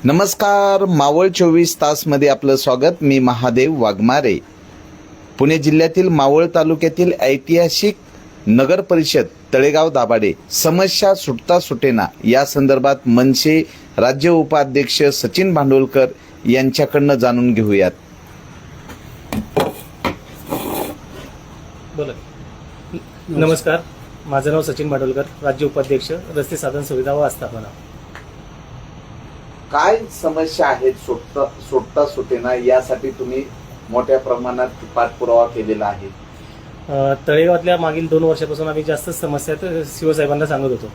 नमस्कार, मावळ 24 तासमध्ये आपलं स्वागत. मी महादेव वाघमारे. पुणे जिल्ह्यातील मावळ तालुक्यातील ऐतिहासिक नगर परिषद तळेगाव दाभाडे समस्या सुटता सुटेना या संदर्भात मनसे राज्य उपाध्यक्ष सचिन भांडवलकर यांच्याकडनं जाणून घेऊयात. बोला. नमस्कार, माझं नाव सचिन भांडवलकर, राज्य उपाध्यक्ष रस्ते साधन सुविधा व आस्थापना. काय समस्या आहेत सुटता सुटेना यासाठी तुम्ही मोठ्या प्रमाणात पाठपुरावा केलेला आहे? तळेगावातल्या मागील 2 वर्षापासून आम्ही जास्त समस्या शिवसाहेबांना सांगत होतो.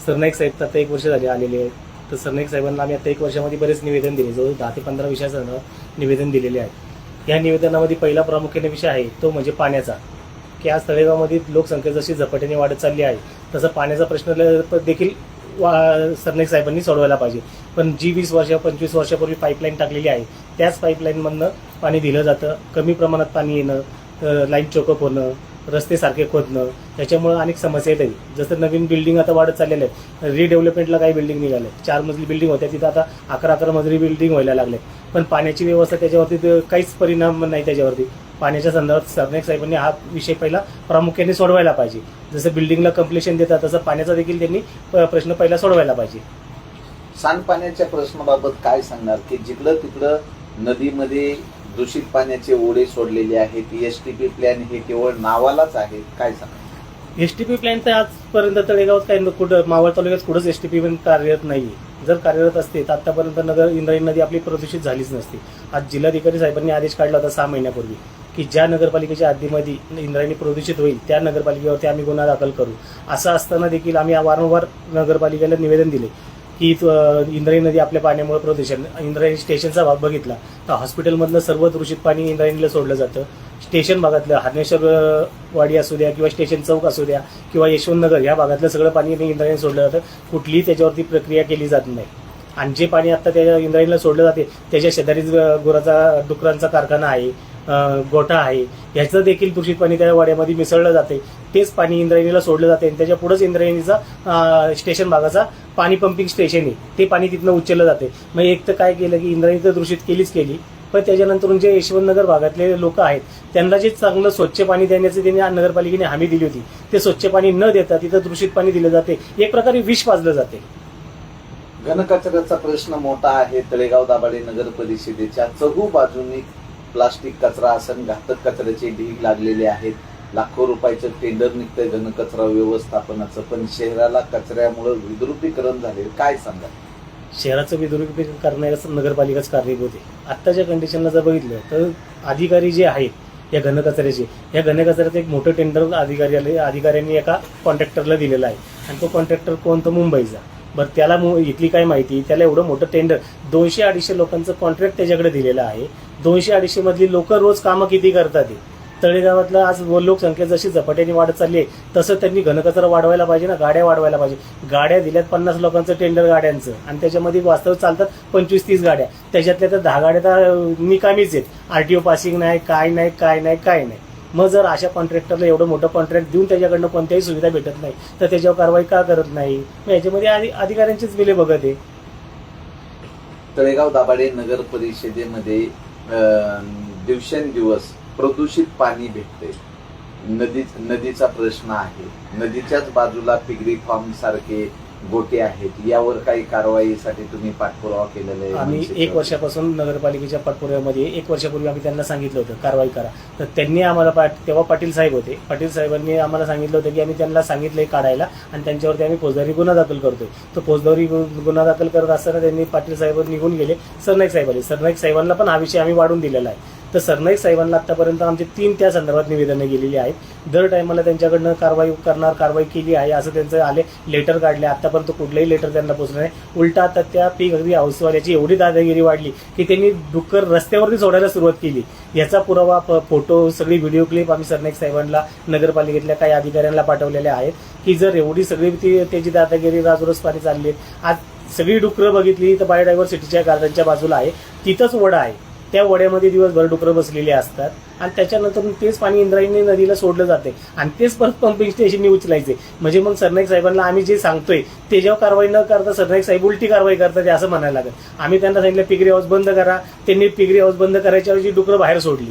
सरनाईक साहेब आता 1 वर्ष झाले आलेले आहेत. तर सरनाईक साहेबांना आम्ही आता 1 वर्षामध्ये बरेच निवेदन दिले, जवळ 10 ते 15 विषयाचं निवेदन दिलेले आहे. या निवेदनामध्ये पहिला प्रामुख्याने विषय आहे तो म्हणजे पाण्याचा, की आज तळेगावमध्ये लोकसंख्या जशी झपाट्याने वाढत चालली आहे तसं पाण्याचा प्रश्न देखील सरनाईक साहेबांनी सोडवायला पाहिजे. पण जी 20-25 वर्षापूर्वी पाईपलाईन टाकलेली आहे त्याच पाईपलाईनमधनं पाणी दिलं जातं. कमी प्रमाणात पाणी येणं, लाईन चोकअप होणं, रस्ते सारखे खोदणं, त्याच्यामुळे अनेक समस्या येत आहेत. जसं नवीन बिल्डिंग आता वाढत चाललेल्या आहेत. रिडेव्हलपमेंटला काही बिल्डिंग निघाले, 4 मजली बिल्डिंग होत्या तिथं आता 11 मजली बिल्डिंग व्हायला लागले. पण पाण्याची व्यवस्था त्याच्यावरती काहीच परिणाम नाही. त्याच्यावरती पाण्याच्या संदर्भात सरनाईक साहेबांनी हा विषय पहिला प्रामुख्याने सोडवायला पाहिजे. जसं बिल्डिंगला कंप्लेशन देतात तसं पाण्याचा देखील त्यांनी प्रश्न पहिला सोडवायला पाहिजे. सांडपाण्याच्या प्रश्नाबाबत काय सांगणार, की जिकडं तिकडं नदीमध्ये दूषित पाण्याचे ओढे सोडलेले आहेत, एसटीपी प्लॅन हे केवळ नावालाच आहे, काय सांगणार? एसटीपी प्लॅन तर आजपर्यंत तळेगावात काही कुठं मावळ तालुक्यात कुठंच एसटीपी पण कार्यरत नाही. जर कार्यरत असते तर आतापर्यंत इंद्रायणी नदी आपली प्रदूषित झालीच नसती. आज जिल्हाधिकारी साहेबांनी आदेश काढला होता 6 महिन्यापूर्वी की ज्या नगरपालिकेच्या हद्दीमध्ये इंद्रायणी प्रदूषित होईल त्या नगरपालिकेवरती आम्ही गुन्हा दाखल करू. असं असताना देखील आम्ही वारंवार नगरपालिकेला निवेदन दिले की इंद्रायणी नदी आपल्या पाण्यामुळे प्रदूषण. इंद्रायणी स्टेशनचा भाग बघितला तर हॉस्पिटलमधलं सर्व दूषित पाणी इंद्रायणीला सोडलं जातं. स्टेशन भागातलं हरनेश्वर वाडी असू द्या किंवा स्टेशन चौक असू द्या किंवा यशवंतनगर या भागातलं सगळं पाणी इंद्रायणी सोडलं जातं. कुठलीही त्याच्यावरती प्रक्रिया केली जात नाही. आणि जे पाणी आता त्या इंद्रायणीला सोडलं जाते त्याच्या शेजारीच डुकरांचा कारखाना आहे, गोठा आहे, ह्याचं देखील दूषित पाणी त्या वाड्यामध्ये मिसळलं जाते. तेच पाणी इंद्रायणीला सोडलं जाते आणि त्याच्या पुढेच इंद्रायणीचा स्टेशन भागाचा पाणी पंपिंग स्टेशन आहे, ते पाणी तिथनं उचललं जाते. मग एक तर काय केलं की इंद्रायणी तर दूषित केली, पण त्याच्यानंतर जे यशवंतनगर भागातले लोक आहेत त्यांना जे चांगलं स्वच्छ पाणी देण्याची त्यांनी नगरपालिकेने हमी दिली होती, ते स्वच्छ पाणी न देता तिथं दूषित पाणी दिलं जाते. एक प्रकारे विष पाजलं जाते. घनकचऱ्याचा प्रश्न मोठा आहे. तळेगाव दाभाडे नगर परिषदेच्या चहू बाजूनी प्लास्टिक कचरा असन घातक कचऱ्याचे ढीग लागलेले आहेत. लाखो रुपयाचं टेंडर निघतंय घनकचरा व्यवस्थापनाचं, पण शहराला कचऱ्यामुळे विद्रुपीकरण झाले, काय सांगा? शहराचं विद्रुपीकरण करण्यास नगरपालिकाच कारणीभूत आहे. आत्ताच्या कंडिशनला जर बघितलं तर अधिकारी जे आहेत या घनकचऱ्याचे, या घनकचऱ्याचं एक मोठं टेंडर अधिकाऱ्यांनी एका कॉन्ट्रॅक्टरला दिलेलं आहे. आणि तो कॉन्ट्रॅक्टर कोणतं? मुंबईचा. बरं, त्याला इथली काय माहिती? त्याला एवढं मोठं टेंडर 200-250 लोकांचं कॉन्ट्रॅक्ट त्याच्याकडे दिलेलं आहे. 200-250 मधली लोक रोज कामं किती करतात? तळेगावातलं आज लोकसंख्या जशी झपाट्याने वाढत चालली आहे तसं त्यांनी घनकचरा वाढवायला पाहिजे ना, गाड्या वाढवायला पाहिजे. गाड्या दिल्यात 50 लोकांचं टेंडर गाड्यांचं आणि त्याच्यामध्ये वास्तव चालतात 25-30 गाड्या. त्याच्यातल्या तर 10 गाड्या तर निकामीच आहेत. RTO पासिंग नाही, काय नाही. मग जर अशा कॉन्ट्रॅक्टरला एवढं मोठं कॉन्ट्रॅक्ट देऊन त्याच्याकडनं कोणत्याही सुविधा भेटत नाही तर त्याच्यावर कारवाई का करत नाही? मग याच्यामध्ये अधिकाऱ्यांचीच बिले बघत आहे. तळेगाव दाभाडे नगर परिषदेमध्ये दिवसेंदिवस प्रदूषित पाणी भेटते. नदीचा प्रश्न आहे. नदीच्याच बाजूला पिगरी फार्म सारखे गोटे आहेत. यावर काही कारवाईसाठी तुम्ही पाठपुरावा केलेला आहे? आम्ही 1 वर्षापासून नगरपालिकेच्या पाठपुराव्यामध्ये 1 वर्षापूर्वी आम्ही त्यांना सांगितलं होतं कारवाई करा. तर त्यांनी आम्हाला तेव्हा पाटील साहेब होते. पाटील साहेबांनी आम्हाला सांगितलं होतं की आम्ही त्यांना सांगितलंय काढायला आणि त्यांच्यावरती आम्ही फौजदारी गुन्हा दाखल करतोय. तो फौजदारी गुन्हा दाखल करत असताना त्यांनी पाटील साहेब निघून गेले. सरनाईक साहेब आले. सरनाईक साहेबांना पण हा विषय आम्ही वाढून दिलेला आहे. तर सरनाईक साहेबांना आतापर्यंत आमचे 3 त्या संदर्भात निवेदनं गेलेली आहेत. दर टायमाला त्यांच्याकडनं कारवाई केली आहे असं त्यांचं आले, लेटर काढले. आतापर्यंत कुठलंही लेटर त्यांना पोहोचलं नाही. उलटा आता त्या पीक अगदी हाऊसवाल्याची एवढी दादागिरी वाढली की त्यांनी डुक्कर रस्त्यावरती सोडायला सुरुवात केली. याचा पुरावा फोटो सगळी व्हिडिओ क्लिप आम्ही सरनाईक साहेबांना नगरपालिकेतल्या काही अधिकाऱ्यांना पाठवलेल्या आहेत की जर एवढी सगळी त्याची दादागिरी राजरोसपणे चालली. आज सगळी डुकरं बघितली तर बायोडायव्हर्सिटीच्या गार्डनच्या बाजूला आहे, तिथंच वडा आहे. त्या वड्यामध्ये दिवसभर डुकरं बसलेली असतात आणि त्याच्यानंतर तेच पाणी इंद्रायणी नदीला सोडलं जाते आणि तेच परत पंपिंग स्टेशननी उचलायचे. म्हणजे मग सरनाईक साहेबांना आम्ही जे सांगतोय त्याच्यावर कारवाई न करता सरनाईक साहेब उलटी कारवाई करतात असं म्हणायला लागेल. आम्ही त्यांना सांगितलं पिगरी हाऊस बंद करा, त्यांनी पिगरी हाऊस बंद करायच्या ऐवजी डुकरं बाहेर सोडली.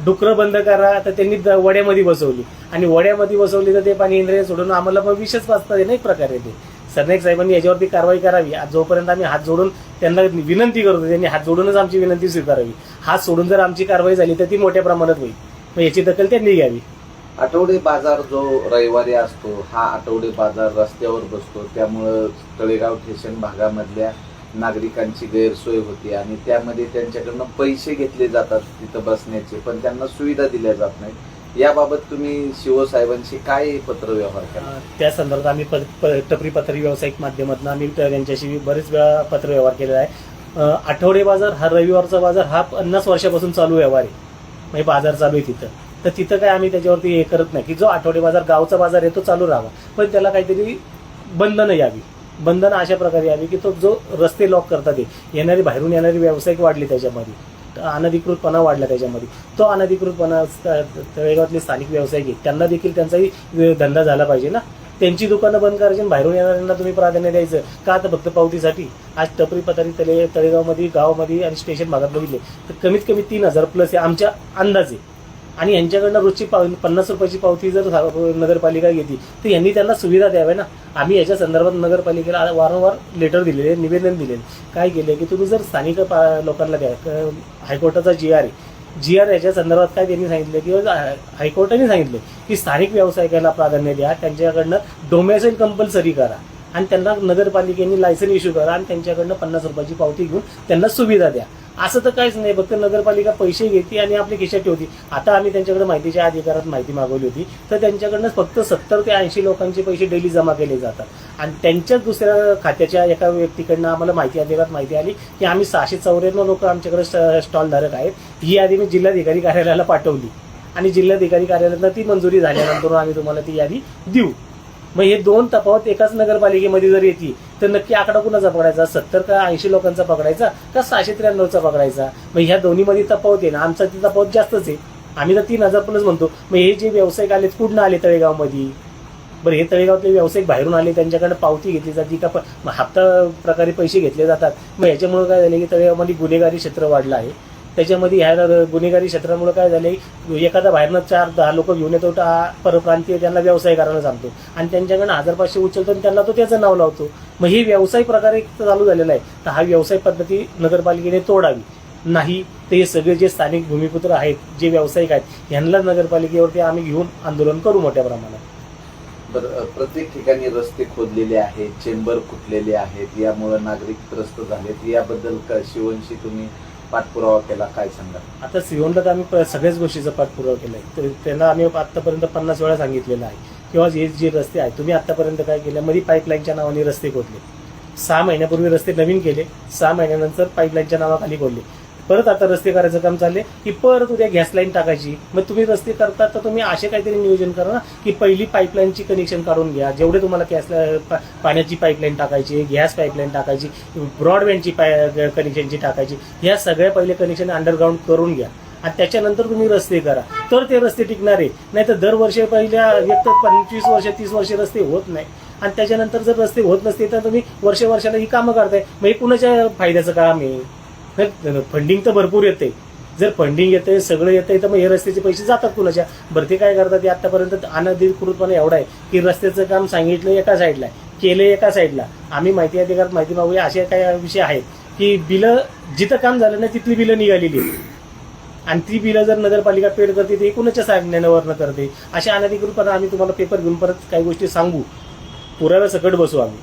डुकरं बंद करा तर त्यांनी वड्यामध्ये बसवली आणि वड्यामध्ये बसवली तर ते पाणी इंद्रायणी सोडून आम्हाला मग विषच पाचतात ना एक प्रकारे. ते सरनाईक साहेबांनी याच्यावरती कारवाई करावी. आज जोपर्यंत आम्ही हात जोडून त्यांना विनंती करतो त्यांनी हात जोडूनच आमची विनंती स्वीकारावी. हात सोडून जर आमची कारवाई झाली तर ती मोठ्या प्रमाणात होईल. मग याची दखल त्यांनी घ्यावी. आठवडे बाजार जो रविवारी असतो हा आठवडे बाजार रस्त्यावर बसतो, त्यामुळं तळेगाव स्टेशन भागामधल्या नागरिकांची गैरसोय होती आणि त्यामध्ये त्यांच्याकडनं पैसे घेतले जातात तिथं बसण्याचे, पण त्यांना सुविधा दिल्या जात नाही. याबाबत तुम्ही शिवसाहेबांशी काय पत्रव्यवहार केला? त्या संदर्भात आम्ही टपरी पथरी व्यावसायिक माध्यमातून आम्ही त्यांच्याशी बरेच वेळा पत्रव्यवहार केलेला आहे. आठवडे बाजार हा रविवारचा बाजार हा 50 वर्षापासून चालू व्यवहार आहे. म्हणजे बाजार चालू आहे तिथं, तर तिथं काय आम्ही त्याच्यावरती हे करत नाही की जो आठवडे बाजार गावचा बाजार आहे तो चालू राहावा, पण त्याला काहीतरी बंधनं यावी. बंधनं अशा प्रकारे यावी की तो जो रस्ते लॉक करतात येणारी बाहेरून येणारी व्यावसायिक वाढली, त्याच्यामध्ये अनधिकृतपणा वाढला, त्याच्यामध्ये तो अनधिकृतपणा तळेगावातले स्थानिक व्यावसायिक आहेत त्यांना देखील त्यांचाही धंदा झाला पाहिजे ना. त्यांची दुकानं बंद करायची आणि बाहेरून येणाऱ्यांना तुम्ही प्राधान्य द्यायचं का? तर फक्त पावतीसाठी. आज टपरी पथारी तळेगावमध्ये गावामध्ये आणि स्टेशन भागात बघितले तर कमीत कमी 3000 प्लस आहे आमच्या अंदाजे. आणि यांच्याकडनं रोजची 50 रुपयाची पावती जर नगरपालिका घेते तर यांनी त्यांना सुविधा द्याव्या ना. आम्ही याच्या संदर्भात नगरपालिकेला वारंवार लेटर दिलेले, निवेदन दिलेले. काय केले की तुम्ही जर स्थानिक लोकांना द्या. हायकोर्टाचा GR आहे, GR याच्या संदर्भात काय त्यांनी सांगितलं की हायकोर्टाने सांगितलं की स्थानिक व्यावसायिकाला प्राधान्य द्या, त्यांच्याकडनं डोमेसाईल कंपल्सरी करा आणि त्यांना नगरपालिकेने लायसन इश्यू करा आणि त्यांच्याकडनं 50 रुपयाची पावती घेऊन त्यांना सुविधा द्या. असं तर काहीच नाही, फक्त नगरपालिका पैसे घेते आणि आपली खिशात ठेवती. आता आम्ही त्यांच्याकडे माहितीच्या अधिकारात माहिती मागवली होती तर त्यांच्याकडनं फक्त 70 ते 80 लोकांचे पैसे डेली जमा केले जातात आणि त्यांच्याच दुसऱ्या खात्याच्या एका व्यक्तीकडनं आम्हाला माहिती अधिकारात माहिती आली की आम्ही 694 लोक आमच्याकडे स्टॉल धारक आहेत. ही यादी मी जिल्हाधिकारी कार्यालयाला पाठवली आणि जिल्हाधिकारी कार्यालयात ती मंजुरी झाल्यानंतर आम्ही तुम्हाला ती यादी देऊ. मग हे दोन तफावत एकाच नगरपालिकेमध्ये जर येते तर नक्की आकडा कुणाचा पकडायचा? 70 का 80 लोकांचा पकडायचा का 693चा पकडायचा? मग ह्या दोन्हीमध्ये तफावत आहे ना. आमचा ती तफावत जास्तच आहे. आम्ही तर 3000 प्लस म्हणतो. मग हे जे व्यावसायिक आले कुठून आले तळेगावमध्ये? बरं, हे तळेगावातले व्यावसायिक बाहेरून आले, त्यांच्याकडे पावती घेतली जाते का हप्ता प्रकारे पैसे घेतले जातात. मग ह्याच्यामुळे काय झाले की तळेगावमध्ये गुन्हेगारी क्षेत्र वाढलं आहे. त्याच्यामध्ये ह्या गुन्हेगारी क्षेत्रामुळे काय झाले, एखादा बाहेरनं 4-10 लोक घेऊन येतो, परप्रांतीय त्यांना व्यवसाय करायला सांगतो आणि त्यांच्याकडनं 1000-500 उचलतो आणि त्यांना तो त्याचं नाव लावतो. मग हे व्यवसाय प्रकारे चालू झालेला आहे. तर हा व्यवसाय पद्धती नगरपालिकेने तोडावी. नाही तर हे सगळे जे स्थानिक भूमिपुत्र आहेत, जे व्यावसायिक आहेत, यांना नगरपालिकेवरती आम्ही घेऊन आंदोलन करू मोठ्या प्रमाणात. बरं, प्रत्येक ठिकाणी रस्ते खोदलेले आहेत, चेंबर फुटलेले आहेत, यामुळे नागरिक त्रस्त झालेत. याबद्दल शिवनशी तुम्ही पाठपुरावा केला, काय सांगा? आता सिवनला तर आम्ही सगळ्याच गोष्टीचा पाठपुरावा केला आहे. तर त्यांना आम्ही आतापर्यंत 50 वेळा सांगितलेलं आहे किंवा हे जे रस्ते आहेत तुम्ही आतापर्यंत काय केलं, मध्ये पाईपलाईनच्या नावाने रस्ते खोदले. 6 महिन्यापूर्वी रस्ते नवीन केले, 6 महिन्यानंतर पाईपलाईनच्या नावाखाली खोदले. परत आता रस्ते करायचं काम चालले की परत उद्या गॅस लाईन टाकायची. मग तुम्ही रस्ते करता तर तुम्ही असे काहीतरी नियोजन करा ना की पहिली पाईपलाईनची कनेक्शन काढून घ्या. जेवढे तुम्हाला गॅस पाण्याची पाईपलाईन टाकायची, गॅस पाईपलाईन टाकायची, ब्रॉडबँडची कनेक्शनची टाकायची, ह्या सगळ्या पहिले कनेक्शन अंडरग्राऊंड करून घ्या आणि त्याच्यानंतर तुम्ही रस्ते करा, तर ते रस्ते टिकणार आहे. नाही तर दरवर्षी पहिल्या एक तर 25 वर्ष 30 वर्ष रस्ते होत नाही आणि त्याच्यानंतर जर रस्ते होत नसते तर तुम्ही वर्षाला ही कामं करताय. मग हे कुणाच्या फायद्याचं काम आहे? फंडिंग तर भरपूर येते. जर फंडिंग येते, सगळं येते, तर मग हे रस्त्याचे पैसे जातात कुणाच्या? बरं, ते काय करतात, ते आतापर्यंत अनधिकृतपणे एवढा आहे की रस्त्याचं काम सांगितलं एका साईडला, केलं एका साईडला. आम्ही माहिती अधिकारात माहिती मागूया असे काही विषय आहेत की बिलं जिथं काम झालं नाही तिथली बिलं निघालेली आणि ती बिलं जर नगरपालिका पेड करते ते कुणाच्या सांगण्यावरनं करते. अशा अनधिकृतपणे आम्ही तुम्हाला पेपर घेऊन परत काही गोष्टी सांगू, पुराव्या सकट बसू आम्ही.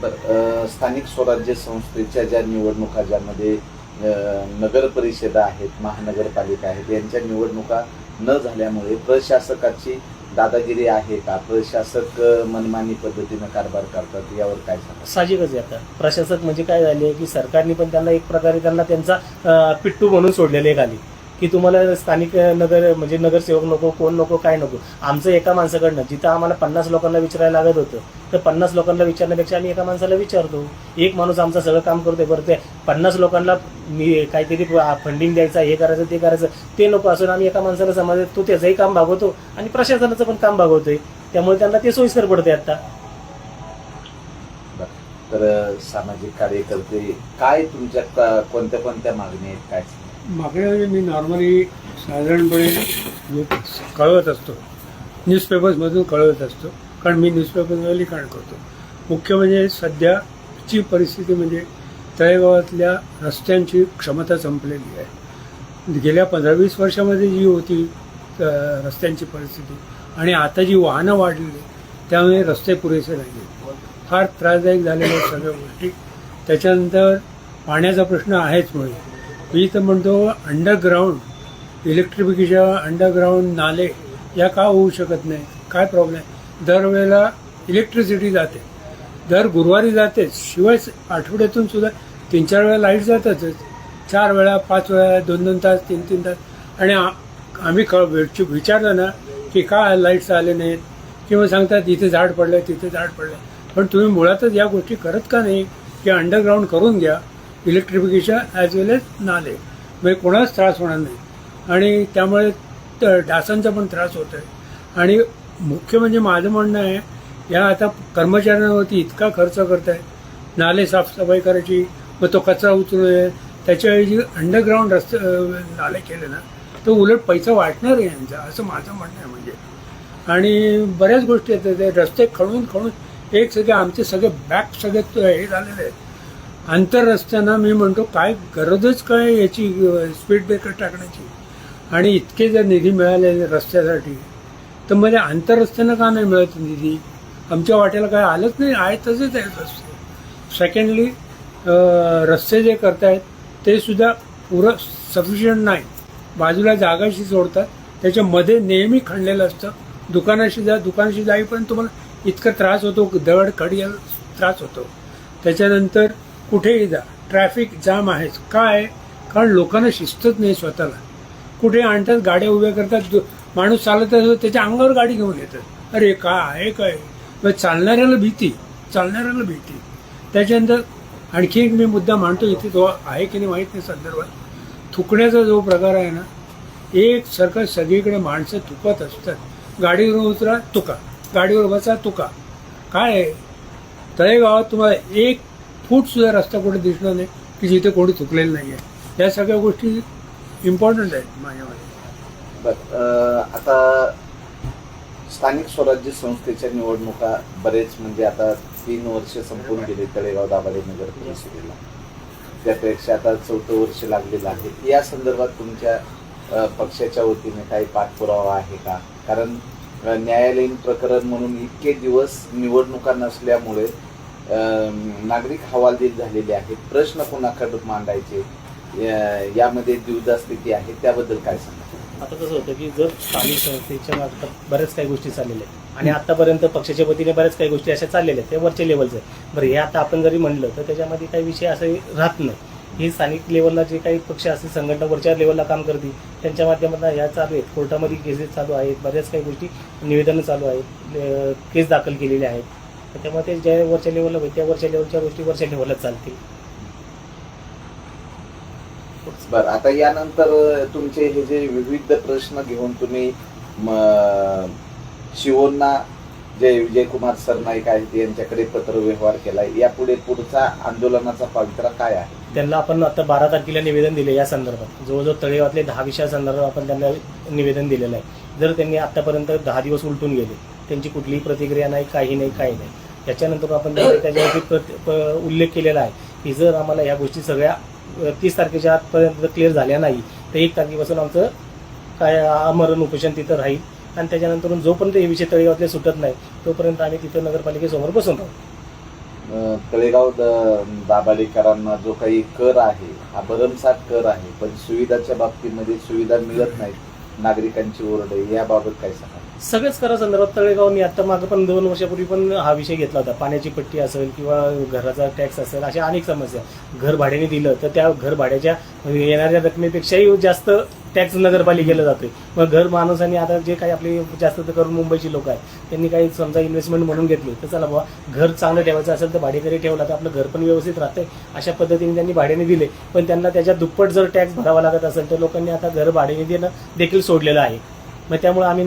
बरं, स्थानिक स्वराज्य संस्थेच्या ज्या निवडणुका, ज्यामध्ये नगर परिषदा आहेत, महानगरपालिका आहेत, यांच्या निवडणुका न झाल्यामुळे प्रशासकाची दादागिरी आहे का? प्रशासक मनमानी पद्धतीनं कारभार करतात, यावर काय सांगा? साहजिकच आहे. आता प्रशासक म्हणजे काय झाले की सरकारने पण त्यांना एक प्रकारे त्यांना त्यांचा पिट्टू म्हणून सोडलेले खाली की तुम्हाला स्थानिक नगरसेवक नको, कोण नको, काय नको. आमचं एका माणसाकडनं जिथं आम्हाला 50 लोकांना विचारायला लागत होतं, तर 50 लोकांना विचारण्यापेक्षा आम्ही एका माणसाला विचारतो. एक माणूस आमचं सगळं काम करतोय. बरं ते 50 लोकांना काहीतरी फंडिंग द्यायचं, हे करायचं, ते करायचं, ते नको असून आम्ही एका माणसाला समजतो, तो त्याचंही काम भागवतो आणि प्रशासनाचं पण काम भागवतोय. त्यामुळे त्यांना ते सोयीस्कर पडते. आता तर सामाजिक कार्यकर्ते काय तुमच्या कोणत्या कोणत्या मागणी आहेत, काय मागण्या मी नॉर्मली साधारणपणे कळवत असतो, न्यूजपेपर्समधून कळवत असतो, कारण मी न्यूजपेपरवर लिखाण करतो. मुख्य म्हणजे सध्याची परिस्थिती म्हणजे तळेगावातल्या रस्त्यांची क्षमता संपलेली आहे. गेल्या 15-20 वर्षामध्ये जी होती रस्त्यांची परिस्थिती आणि आता जी वाहनं वाढलेली त्यामुळे रस्ते पुरेसे नाही आहेत. फार त्रासदायक झालेल्या आहेत सगळ्या गोष्टी. त्याच्यानंतर पाण्याचा प्रश्न आहेच. मुळे मी तर म्हणतो अंडरग्राऊंड इलेक्ट्रिफिकेशन, अंडरग्राऊंड नाले या का होऊ शकत नाही? काय प्रॉब्लेम आहे? दरवेळेला इलेक्ट्रिसिटी जाते, दर गुरुवारी जातेच, शिवाय आठवड्यातून सुद्धा 3-4 वेळा लाईट जातातच. 4 वेळा, 5 वेळा, 2-2 तास, 3-3 तास. आणि आम्ही विचारलं ना की का लाईट्स आले नाहीत, किंवा सांगतात इथे झाड पडलं, तिथे झाड पडलं. पण तुम्ही मुळातच या गोष्टी करत का नाही की अंडरग्राऊंड करून घ्या, इलेक्ट्रिफिकेशन ॲज वेल एज नाले, म्हणजे कोणालाच त्रास होणार नाही. आणि त्यामुळे डासांचा पण त्रास होत आहे. आणि मुख्य म्हणजे माझं म्हणणं आहे, या आता कर्मचाऱ्यांवरती इतका खर्च करत आहे, नाले साफसफाई करायची, मग तो कचरा उचलून त्याच्याऐवजी अंडरग्राऊंड रस्ते नाले केले ना तर उलट पैसा वाटणार आहे यांचा, असं माझं म्हणणं आहे. म्हणजे आणि बऱ्याच गोष्टी आहेत, ते रस्ते खणून एक सगळे आमचे सगळे बॅक सगळे हे झालेले आहेत. आंतररस्त्यांना मी म्हणतो काय गरजच काय याची स्पीड ब्रेकर टाकण्याची. आणि इतके जर निधी मिळाले रस्त्यासाठी तर म्हणजे आंतररस्त्यांना का नाही मिळत निधी? आमच्या वाट्याला काय आलंच नाही, आहे तसेच आहेत रस्ते. सेकंडली रस्ते जे करतायत ते सुद्धा पुरं सफिशियंट नाही. बाजूला जागाशी सोडतात, त्याच्यामध्ये नेहमी खणलेलं असतं. दुकानाशी जाईपर्यंत तुम्हाला इतका त्रास होतो, दगड खडियाला त्रास होतो. त्याच्यानंतर कुठेही जा ट्रॅफिक जाम आहेच. काय? कारण लोकांना शिस्तच नाही स्वतःला. कुठे आणतात, गाड्या उभ्या करतात, माणूस चालत असतो त्याच्या अंगावर गाडी घेऊन येतात. अरे काय आहे काय? मग चालणाऱ्याला भीती. त्याच्यानंतर आणखी एक मी मुद्दा मांडतो, इथे तो आहे की नाही माहीत नाही संदर्भात. थुकण्याचा जो प्रकार आहे ना, एक सरकार सगळीकडे माणसं थुकत असतात. गाडीवरून उतरा तुका, गाडीवर बसा तुका. काय आहे? तळेगावात तुम्हाला 1 फूट सुद्धा रस्ता कुठे दिसणार नाही की जिथे कोणी थुकलेलं नाही आहे. या सगळ्या गोष्टी इम्पॉर्टंट आहेत माझ्यामध्ये. आता स्थानिक स्वराज्य संस्थेच्या निवडणुका बरेच म्हणजे आता 3 वर्ष संपून गेले तळेगाव दाभाडे नगर परिषदेला. त्यापेक्षा आता 4थं वर्ष लागलेलं आहे. या संदर्भात तुमच्या पक्षाच्या वतीने काही पाठपुरावा आहे का? कारण न्यायालयीन प्रकरण म्हणून इतके दिवस निवडणुका नसल्यामुळे नागरिक हवालदिल झालेले आहेत. प्रश्न कोणाकडे मांडायचे यामध्ये द्विधा स्थिती आहे, त्याबद्दल काय सांगा? आता कसं होतं की जर स्थानिक संस्थेच्या मार्फत बऱ्याच काही गोष्टी चाललेल्या आहेत आणि आतापर्यंत पक्षाच्या वतीने बऱ्याच काही गोष्टी अशा चाललेल्या आहेत, ते वरच्या लेवलचं आहे. बरं, हे आता आपण जरी म्हणलं तर त्याच्यामध्ये काही विषय असे राहत नाही. ही स्थानिक लेवलला जे काही पक्ष असतील, संघटना वरच्या लेवलला काम करतील, त्यांच्या माध्यमातून ह्या चालू आहेत. कोर्टामध्ये केसेस चालू आहेत, बऱ्याच काही गोष्टी निवेदनं चालू आहेत, केस दाखल केलेले आहेत. त्याच्यामुळे ते ज्या वरच्या लेवलला होईल त्या वरच्या लेवलच्या गोष्टी वरच्या लेवलला चालतील. बरं, आता यानंतर तुमचे हे जे विविध प्रश्न घेऊन तुम्ही शिवोंना जे विजयकुमार सरनाईक आहेत यांच्याकडे पत्रव्यवहार केलाय, यापुढे पुढचा आंदोलनाचा पवित्रा काय आहे? त्यांना आपण आता 12 तारखेला निवेदन दिले या संदर्भात. जवळजवळ तळेगावातले 10 विषयासंदर्भात आपण त्यांना निवेदन दिलेलं आहे. जर त्यांनी आतापर्यंत 10 दिवस उलटून गेले, त्यांची कुठलीही प्रतिक्रिया नाही, काही नाही. त्याच्यानंतर आपण त्याच्यावरती उल्लेख केलेला आहे की जर आम्हाला ह्या गोष्टी सगळ्या 30 तारखेच्या आतपर्यंत क्लिअर झाल्या नाही तर 1 तारखेपासून आमचं काय आमरण उपोषण तिथं राहील. आणि त्याच्यानंतर जोपर्यंत हे विषय तळेगावातले सुटत नाही तोपर्यंत आम्ही तिथं नगरपालिकेसमोर बसून राहू. तळेगाव दाभाडेकरांना जो काही कर आहे हा भरमसाठ कर आहे, पण सुविधाच्या बाबतीमध्ये सुविधा मिळत नाहीत, नागरिकांची ओरड आहे, याबाबत काय सांगा? सगळेच करासंदर्भात तळेगावनी आता मागं पण 2 वर्षापूर्वी पण हा विषय घेतला होता. पाण्याची पट्टी असेल किंवा घराचा टॅक्स असेल, अशा अनेक समस्या. घर भाड्याने दिलं तर त्या घर भाड्याच्या येणाऱ्या रकमेपेक्षाही जास्त टॅक्स नगरपालिकेला जातोय. मग घर माणसांनी आता जे काही आपले जास्त करून मुंबईची लोक आहेत त्यांनी काही समजा इन्व्हेस्टमेंट म्हणून घेतली तर चला बाबा घर चांगलं ठेवायचं असेल तर भाडेकरी ठेवला तर आपलं घर पण व्यवस्थित राहतंय अशा पद्धतीने त्यांनी भाड्याने दिले. पण त्यांना त्याच्या दुप्पट जर टॅक्स भरावा लागत असेल तर लोकांनी आता घर भाड्याने देणं देखील सोडलेलं आहे. मग त्यामुळे आम्ही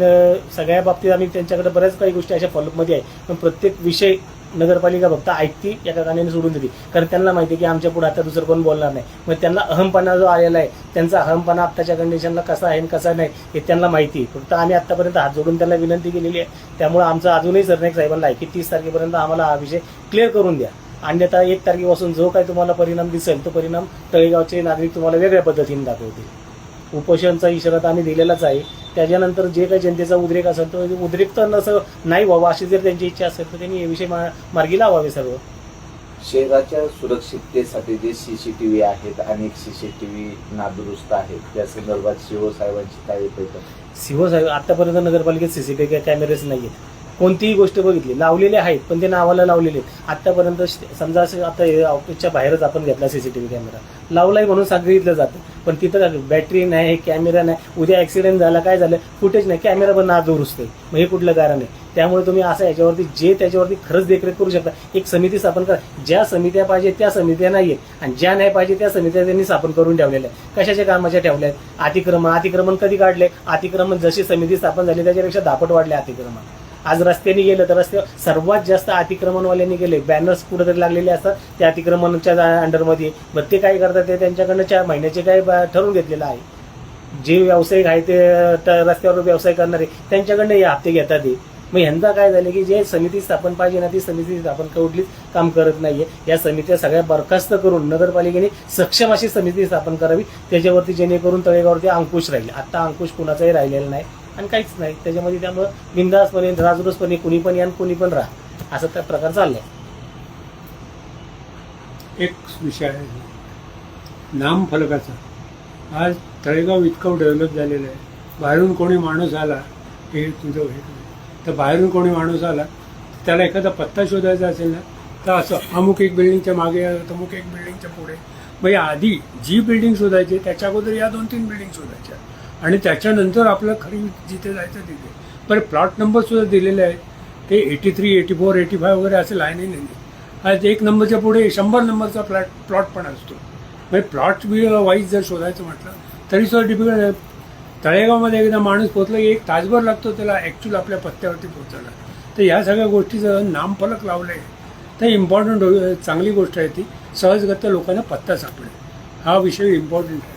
सगळ्या बाबतीत आम्ही त्यांच्याकडे बऱ्याच काही गोष्टी अशा फॉलोअपमध्ये आहे. पण प्रत्येक विषय नगरपालिका फक्त ऐकती एका कानाने सोडून देते. कारण त्यांना माहिती आहे की आमच्या पुढे आता दुसरं कोण बोलणार नाही. मग त्यांना अहमपणा जो आलेला आहे त्यांचा अहमपणा आत्ताच्या कंडिशनला कसा आहे आणि कसा नाही हे त्यांना माहिती आहे. फक्त आम्ही आत्तापर्यंत हात जोडून त्यांना विनंती केलेली आहे. त्यामुळे आमचं अजूनही सरनाईक साहेबांना आहे की 30 तारखेपर्यंत आम्हाला हा विषय क्लिअर करून द्या. अन्यथा 1 तारखेपासून जो काही तुम्हाला परिणाम दिसेल तो परिणाम तळेगावचे नागरिक तुम्हाला वेगळ्या पद्धतीने दाखवतील. उपोषणचा इशारा तर आम्ही दिलेलाच आहे. त्याच्यानंतर जे काही जनतेचा उद्रेक असेल तो उद्रेक तर नसं नाही व्हावा अशी जर त्यांची इच्छा असेल तर त्यांनी हे विषय मार्गी लावावे. सर्व शहराच्या सुरक्षिततेसाठी जे सीसीटीव्ही आहेत, अनेक सीसीटीव्ही नादुरुस्त आहेत, त्या संदर्भात शिवसाहेबांची काय बैठक? सीओ साहेब आतापर्यंत नगरपालिकेत सीसीटीव्ही कॅमेरेच नाहीयेत. कोणतीही गोष्ट बघितली लावलेले आहेत पण ते नावाला लावलेले आहेत. आतापर्यंत समजा असं आता ऑफिसच्या बाहेरच आपण घेतला सीसीटीव्ही कॅमेरा लावलाय म्हणून सांगितलं जातं पण तिथं बॅटरी नाही, कॅमेरा नाही. उद्या ऍक्सिडेंट झाला काय झालं फुटेज नाही, कॅमेरा पण नादुरुस्त आहे. मग हे कुठलं कारण आहे? त्यामुळे तुम्ही असं याच्यावरती जे त्याच्यावरती खरंच देखरेख करू शकता. एक समिती स्थापन करा. ज्या समित्या पाहिजे त्या समित्या नाहीये आणि ज्या नाही पाहिजे त्या समित्या त्यांनी स्थापन करून ठेवलेल्या आहेत. कशाच्या कामाच्या ठेवल्या आहेत? अतिक्रमण कधी काढले? अतिक्रमण जशी समिती स्थापन झाली त्याच्यापेक्षा दापट वाढले अतिक्रमण. आज रस्त्याने गेलं तर रस्त्यावर सर्वात जास्त अतिक्रमणवाल्यांनी गेले. बॅनर्स कुठेतरी लागलेले असतात त्या अतिक्रमणाच्या अंडरमध्ये. मग ते काय करतात ते त्यांच्याकडनं 4 महिन्याचे काय ठरवून घेतलेलं आहे. जे व्यावसायिक आहे ते रस्त्यावर व्यवसाय करणारे त्यांच्याकडनं हे हप्ते घेतात. मग यंदा काय झालं की जे समिती स्थापन पाहिजे ना ती समिती स्थापन कुठलीच काम करत नाहीये. या समित्या सगळ्या बरखास्त करून नगरपालिकेने सक्षम अशी समिती स्थापन करावी त्याच्यावरती जेणेकरून तळेगावरती अंकुश राहील. आता अंकुश कुणाचाही राहिलेला नाही आणि काहीच नाही त्याच्यामध्ये. त्यामुळे बिंदासपणे राजरोसपणे कुणी पण या आणि कुणी पण राहा असं त्या प्रकार चाललाय. एक विषय आहे नामफलकाचा. आज तळेगाव इतकं डेव्हलप झालेलं आहे. बाहेरून कोणी माणूस आला हे तुझं हे तर बाहेरून कोणी माणूस आला त्याला एखादा पत्ता शोधायचा असेल ना तर असं अमुक एक बिल्डिंगच्या मागे अमुक एक बिल्डिंगच्या पुढे. मग या आधी जी बिल्डिंग शोधायची त्याच्या अगोदर या 2-3 बिल्डिंग शोधायच्या आणि त्याच्यानंतर आपलं खरी जिथे जायचं तिथे. पण प्लॉट नंबर सुद्धा दिलेले आहेत ते 83, 84, 85 वगैरे असे लाईनही नाही. आज 1 नंबरच्या पुढे 100 नंबरचा प्लॉट पण असतो. म्हणजे प्लॉट वाईज जर शोधायचं म्हटलं तरी सुद्धा डिफिकल्ट आहे. तळेगावमध्ये एकदा माणूस पोहोचला की 1 तासभर लागतो त्याला ॲक्च्युअल आपल्या पत्त्यावरती पोहोचायला. तर या सगळ्या गोष्टीचं नामफलक लावलं आहे तर इम्पॉर्टंट चांगली गोष्ट आहे ती. सहजगत्या लोकांना पत्ता सापडेल हा विषय इम्पॉर्टंट आहे.